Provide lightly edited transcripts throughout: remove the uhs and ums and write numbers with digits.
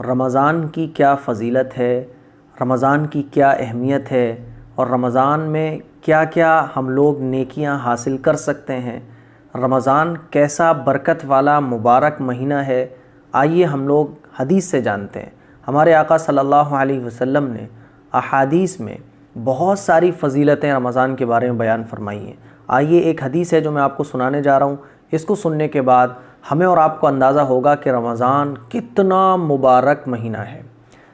رمضان کی کیا فضیلت ہے، رمضان کی کیا اہمیت ہے، اور رمضان میں کیا کیا ہم لوگ نیکیاں حاصل کر سکتے ہیں، رمضان کیسا برکت والا مبارک مہینہ ہے، آئیے ہم لوگ حدیث سے جانتے ہیں۔ ہمارے آقا صلی اللہ علیہ وسلم نے احادیث میں بہت ساری فضیلتیں رمضان کے بارے میں بیان فرمائی ہیں۔ آئیے ایک حدیث ہے جو میں آپ کو سنانے جا رہا ہوں، اس کو سننے کے بعد ہمیں اور آپ کو اندازہ ہوگا کہ رمضان کتنا مبارک مہینہ ہے۔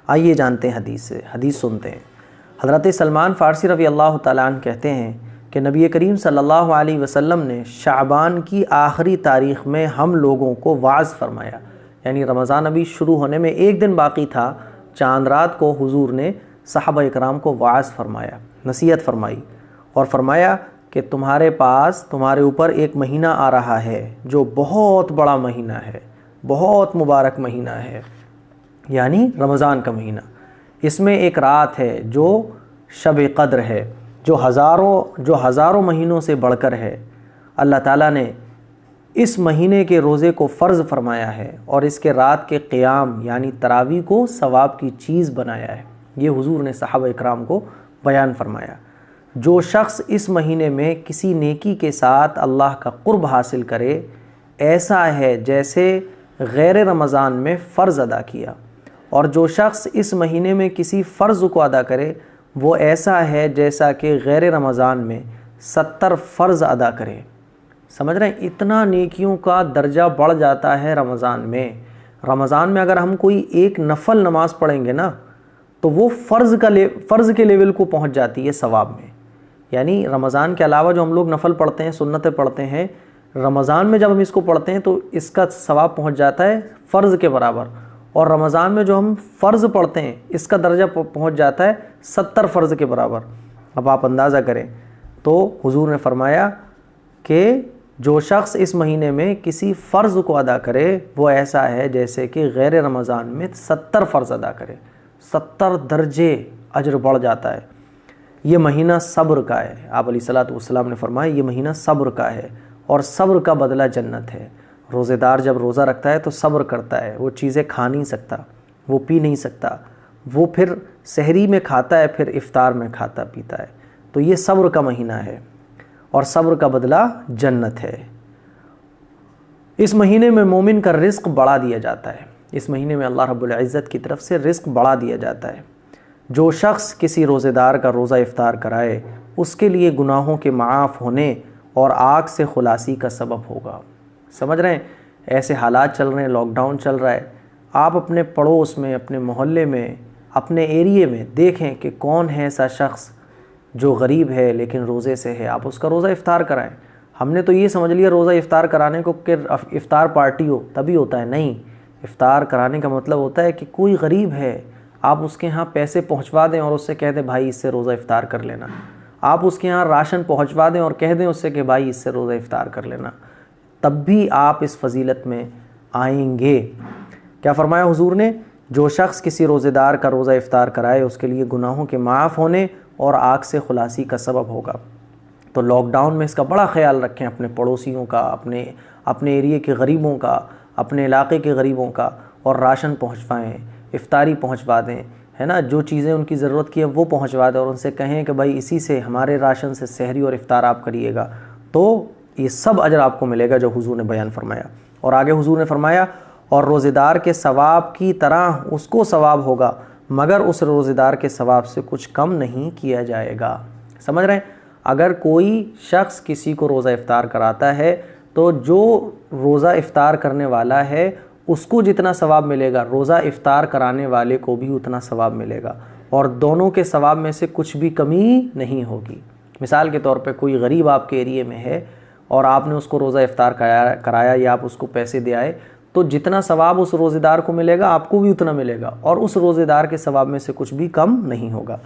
آئیے جانتے ہیں حدیث سے، حدیث سنتے ہیں۔ حضرت سلمان فارسی رضی اللہ تعالیٰ عنہ کہتے ہیں کہ نبی کریم صلی اللہ علیہ وسلم نے شعبان کی آخری تاریخ میں ہم لوگوں کو واعظ فرمایا، یعنی رمضان ابھی شروع ہونے میں ایک دن باقی تھا، چاند رات کو حضور نے صحابہ اکرام کو واعظ فرمایا، نصیحت فرمائی، اور فرمایا کہ تمہارے اوپر ایک مہینہ آ رہا ہے جو بہت بڑا مہینہ ہے، بہت مبارک مہینہ ہے، یعنی رمضان کا مہینہ۔ اس میں ایک رات ہے جو شب قدر ہے، جو ہزاروں مہینوں سے بڑھ کر ہے۔ اللہ تعالیٰ نے اس مہینے کے روزے کو فرض فرمایا ہے اور اس کے رات کے قیام یعنی تراویح کو ثواب کی چیز بنایا ہے۔ یہ حضور نے صحابہ اکرام کو بیان فرمایا۔ جو شخص اس مہینے میں کسی نیکی کے ساتھ اللہ کا قرب حاصل کرے، ایسا ہے جیسے غیر رمضان میں فرض ادا کیا، اور جو شخص اس مہینے میں کسی فرض کو ادا کرے، وہ ایسا ہے جیسا کہ غیر رمضان میں 70 فرض ادا کرے۔ سمجھ رہے ہیں؟ اتنا نیکیوں کا درجہ بڑھ جاتا ہے رمضان میں۔ رمضان میں اگر ہم کوئی ایک نفل نماز پڑھیں گے نا، تو وہ فرض کے لیول کو پہنچ جاتی ہے ثواب میں۔ یعنی رمضان کے علاوہ جو ہم لوگ نفل پڑھتے ہیں، سنتیں پڑھتے ہیں، رمضان میں جب ہم اس کو پڑھتے ہیں تو اس کا ثواب پہنچ جاتا ہے فرض کے برابر، اور رمضان میں جو ہم فرض پڑھتے ہیں اس کا درجہ پہنچ جاتا ہے 70 فرض کے برابر۔ اب آپ اندازہ کریں، تو حضور نے فرمایا کہ جو شخص اس مہینے میں کسی فرض کو ادا کرے، وہ ایسا ہے جیسے کہ غیر رمضان میں 70 فرض ادا کرے۔ 70 درجے اجر بڑھ جاتا ہے۔ یہ مہینہ صبر کا ہے۔ آپ علیہ الصلوۃ والسلام نے فرمایا یہ مہینہ صبر کا ہے، اور صبر کا بدلہ جنت ہے۔ روزے دار جب روزہ رکھتا ہے تو صبر کرتا ہے، وہ چیزیں کھا نہیں سکتا، وہ پی نہیں سکتا، وہ پھر سحری میں کھاتا ہے، پھر افطار میں کھاتا پیتا ہے۔ تو یہ صبر کا مہینہ ہے، اور صبر کا بدلہ جنت ہے۔ اس مہینے میں مومن کا رزق بڑھا دیا جاتا ہے۔ اس مہینے میں اللہ رب العزت کی طرف سے رزق بڑھا دیا جاتا ہے۔ جو شخص کسی روزے دار کا روزہ افطار کرائے، اس کے لیے گناہوں کے معاف ہونے اور آگ سے خلاصی کا سبب ہوگا۔ سمجھ رہے ہیں؟ ایسے حالات چل رہے ہیں، لاک ڈاؤن چل رہا ہے، آپ اپنے پڑوس میں، اپنے محلے میں، اپنے ایریے میں دیکھیں کہ کون ہے ایسا شخص جو غریب ہے لیکن روزے سے ہے، آپ اس کا روزہ افطار کرائیں۔ ہم نے تو یہ سمجھ لیا روزہ افطار کرانے کو کہ افطار پارٹی ہو تبھی ہوتا ہے، نہیں۔ افطار کرانے کا مطلب ہوتا ہے کہ کوئی غریب ہے، آپ اس کے ہاں پیسے پہنچوا دیں اور اس سے کہہ دیں بھائی اس سے روزہ افطار کر لینا۔ آپ اس کے ہاں راشن پہنچوا دیں اور کہہ دیں اس سے کہ بھائی اس سے روزہ افطار کر لینا، تب بھی آپ اس فضیلت میں آئیں گے۔ کیا فرمایا حضور نے؟ جو شخص کسی روزے دار کا روزہ افطار کرائے، اس کے لیے گناہوں کے معاف ہونے اور آگ سے خلاصی کا سبب ہوگا۔ تو لاک ڈاؤن میں اس کا بڑا خیال رکھیں، اپنے پڑوسیوں کا، اپنے ایریے کے غریبوں کا، اپنے علاقے کے غریبوں کا، اور راشن پہنچوائیں، افطاری پہنچوا دیں، ہے نا، جو چیزیں ان کی ضرورت کی ہے وہ پہنچوا دیں، اور ان سے کہیں کہ بھائی اسی سے، ہمارے راشن سے سحری اور افطار آپ کریے گا، تو یہ سب اجر آپ کو ملے گا جو حضور نے بیان فرمایا۔ اور آگے حضور نے فرمایا اور روزے دار کے ثواب کی طرح اس کو ثواب ہوگا، مگر اس روزے دار کے ثواب سے کچھ کم نہیں کیا جائے گا۔ سمجھ رہے ہیں؟ اگر کوئی شخص کسی کو روزہ افطار کراتا ہے تو جو روزہ افطار کرنے والا ہے اس کو جتنا ثواب ملے گا، روزہ افطار کرانے والے کو بھی اتنا ثواب ملے گا، اور دونوں کے ثواب میں سے کچھ بھی کمی نہیں ہوگی۔ مثال کے طور پہ کوئی غریب آپ کے ایریے میں ہے اور آپ نے اس کو روزہ افطار کرایا یا آپ اس کو پیسے دے آئے، تو جتنا ثواب اس روزے دار کو ملے گا آپ کو بھی اتنا ملے گا، اور اس روزے دار کے ثواب میں سے کچھ بھی کم نہیں ہوگا۔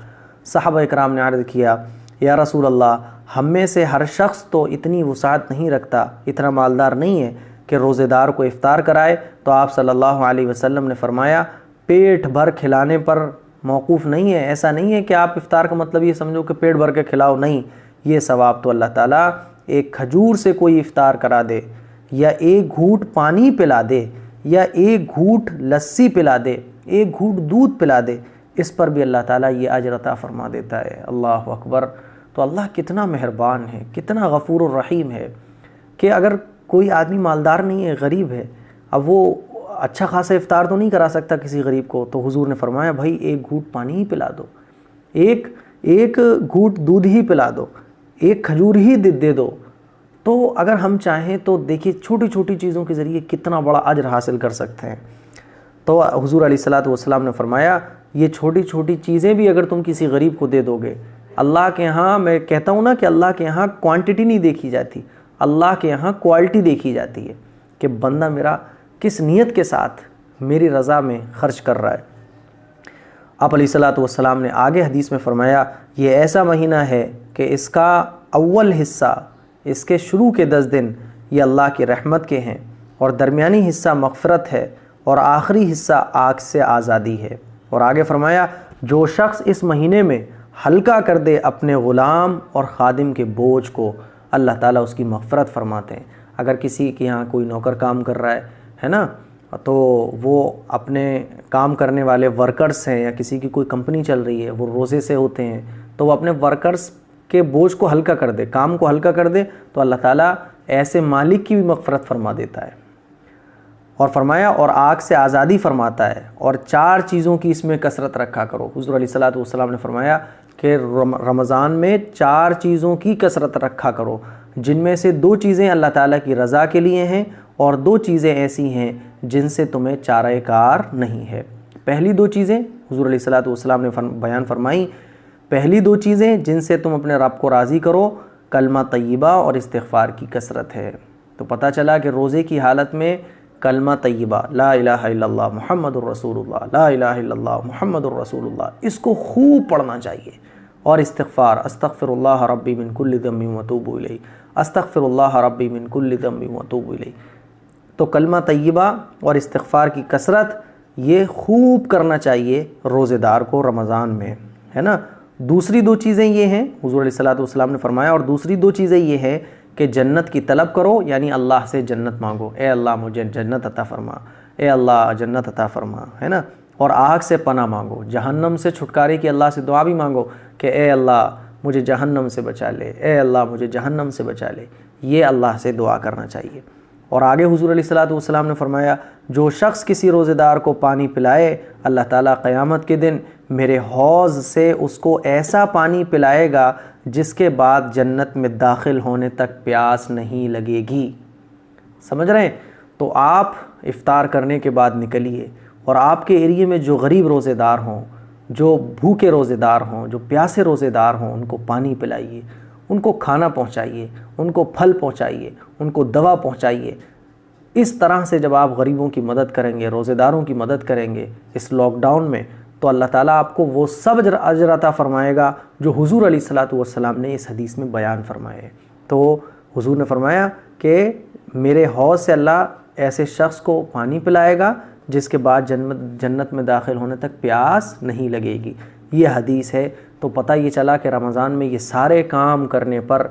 صحابہ اکرام نے عرض کیا یا رسول اللہ، ہم میں سے ہر شخص تو اتنی وسعت نہیں رکھتا، اتنا مالدار نہیں ہے کہ روزے دار کو افطار کرائے۔ تو آپ صلی اللہ علیہ وسلم نے فرمایا پیٹ بھر کھلانے پر موقوف نہیں ہے۔ ایسا نہیں ہے کہ آپ افطار کا مطلب یہ سمجھو کہ پیٹ بھر کے کھلاؤ، نہیں، یہ ثواب تو اللہ تعالیٰ ایک کھجور سے کوئی افطار کرا دے، یا ایک گھونٹ پانی پلا دے، یا ایک گھونٹ لسی پلا دے، ایک گھونٹ دودھ پلا دے، اس پر بھی اللہ تعالیٰ یہ اجر عطا فرما دیتا ہے۔ اللہ اکبر! تو اللہ کتنا مہربان ہے، کتنا غفور الرحیم ہے کہ اگر کوئی آدمی مالدار نہیں ہے، غریب ہے، اب وہ اچھا خاصا افطار تو نہیں کرا سکتا کسی غریب کو، تو حضور نے فرمایا بھائی ایک گھونٹ پانی ہی پلا دو، ایک گھونٹ دودھ ہی پلا دو، ایک کھجور ہی دے دو۔ تو اگر ہم چاہیں تو دیکھیے چھوٹی چھوٹی چیزوں کے ذریعے کتنا بڑا اجر حاصل کر سکتے ہیں۔ تو حضور علیہ الصلوۃ نے فرمایا یہ چھوٹی چھوٹی چیزیں بھی اگر تم کسی غریب کو دے دو گے، اللہ کے ہاں، میں کہتا ہوں نا کہ اللہ کے ہاں کوانٹٹی نہیں دیکھی جاتی، اللہ کے ہاں کوالٹی دیکھی جاتی ہے کہ بندہ میرا کس نیت کے ساتھ میری رضا میں خرچ کر رہا ہے۔ آپ علیہ الصلوۃ نے آگے حدیث میں فرمایا یہ ایسا مہینہ ہے کہ اس کا اول حصہ، اس کے شروع کے 10 دن یہ اللہ کی رحمت کے ہیں، اور درمیانی حصہ مغفرت ہے، اور آخری حصہ آگ سے آزادی ہے۔ اور آگے فرمایا جو شخص اس مہینے میں ہلکا کر دے اپنے غلام اور خادم کے بوجھ کو، اللہ تعالیٰ اس کی مغفرت فرماتے ہیں۔ اگر کسی کے یہاں کوئی نوکر کام کر رہا ہے نا، تو وہ اپنے کام کرنے والے ورکرز ہیں، یا کسی کی کوئی کمپنی چل رہی ہے، وہ روزے سے ہوتے ہیں، تو وہ اپنے ورکرز کے بوجھ کو ہلکا کر دے، کام کو ہلکا کر دے، تو اللہ تعالیٰ ایسے مالک کی بھی مغفرت فرما دیتا ہے۔ اور فرمایا اور آگ سے آزادی فرماتا ہے، اور 4 چیزوں کی اس میں کثرت رکھا کرو۔ حضور علیہ الصلوۃ نے فرمایا کہ رمضان میں 4 چیزوں کی کثرت رکھا کرو، جن میں سے 2 چیزیں اللہ تعالیٰ کی رضا کے لیے ہیں، اور 2 چیزیں ایسی ہیں جن سے تمہیں چارہ کار نہیں ہے۔ پہلی 2 چیزیں حضور علیہ الصلوۃ نے بیان فرمائی، پہلی 2 چیزیں جن سے تم اپنے رب کو راضی کرو، کلمہ طیبہ اور استغفار کی کثرت ہے۔ تو پتہ چلا کہ روزے کی حالت میں کلمہ طیبہ لا الہ الا اللہ محمد الرسول اللہ، لا الہ الا اللہ محمد الرسول اللہ، اس کو خوب پڑھنا چاہیے، اور استغفار، استغفر اللہ ربی من کل ذنب واتوب الیہ، استغفر اللہ ربی من کل ذنب واتوب الیہ۔ تو کلمہ طیبہ اور استغفار کی کثرت یہ خوب کرنا چاہیے روزے دار کو رمضان میں، ہے نا۔ دوسری 2 چیزیں یہ ہیں، حضور علیہ الصلوۃ نے فرمایا، اور دوسری 2 چیزیں یہ ہیں کہ جنت کی طلب کرو، یعنی اللہ سے جنت مانگو، اے اللہ مجھے جنت عطا فرما، اے اللہ جنت عطا فرما، ہے نا۔ اور آگ سے پناہ مانگو، جہنم سے چھٹکارے کی اللہ سے دعا بھی مانگو کہ اے اللہ مجھے جہنم سے بچا لے، اے اللہ مجھے جہنم سے بچا لے، یہ اللہ سے دعا کرنا چاہیے۔ اور آگے حضور علیہ الصلوۃ نے فرمایا جو شخص کسی روزے دار کو پانی پلائے، اللہ تعالیٰ قیامت کے دن میرے حوض سے اس کو ایسا پانی پلائے گا جس کے بعد جنت میں داخل ہونے تک پیاس نہیں لگے گی۔ سمجھ رہے ہیں؟ تو آپ افطار کرنے کے بعد نکلیے، اور آپ کے ایریے میں جو غریب روزے دار ہوں، جو بھوکے روزے دار ہوں، جو پیاسے روزے دار ہوں، ان کو پانی پلائیے، ان کو کھانا پہنچائیے، ان کو پھل پہنچائیے، ان کو دوا پہنچائیے۔ اس طرح سے جب آپ غریبوں کی مدد کریں گے، روزے داروں کی مدد کریں گے اس لاک ڈاؤن میں، تو اللہ تعالیٰ آپ کو وہ سب اجر عطا فرمائے گا جو حضور علیہ الصلوۃ نے اس حدیث میں بیان فرمائے۔ تو حضور نے فرمایا کہ میرے حوض سے اللہ ایسے شخص کو پانی پلائے گا جس کے بعد جنت میں داخل ہونے تک پیاس نہیں لگے گی۔ یہ حدیث ہے۔ تو پتہ یہ چلا کہ رمضان میں یہ سارے کام کرنے پر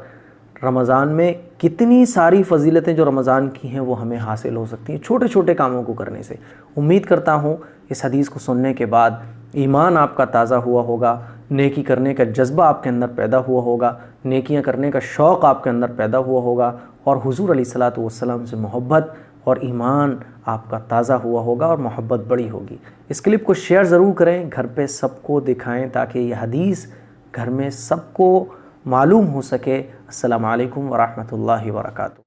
رمضان میں کتنی ساری فضیلتیں جو رمضان کی ہیں وہ ہمیں حاصل ہو سکتی ہیں چھوٹے چھوٹے کاموں کو کرنے سے۔ امید کرتا ہوں اس حدیث کو سننے کے بعد ایمان آپ کا تازہ ہوا ہوگا، نیکی کرنے کا جذبہ آپ کے اندر پیدا ہوا ہوگا، نیکیاں کرنے کا شوق آپ کے اندر پیدا ہوا ہوگا، اور حضور علیہ الصلوۃ سے محبت اور ایمان آپ کا تازہ ہوا ہوگا، اور محبت بڑی ہوگی۔ اس کلپ کو شیئر ضرور کریں، گھر پہ سب کو دکھائیں تاکہ یہ حدیث گھر میں سب کو معلوم ہو سکے۔ السلام علیکم ورحمۃ اللہ وبرکاتہ۔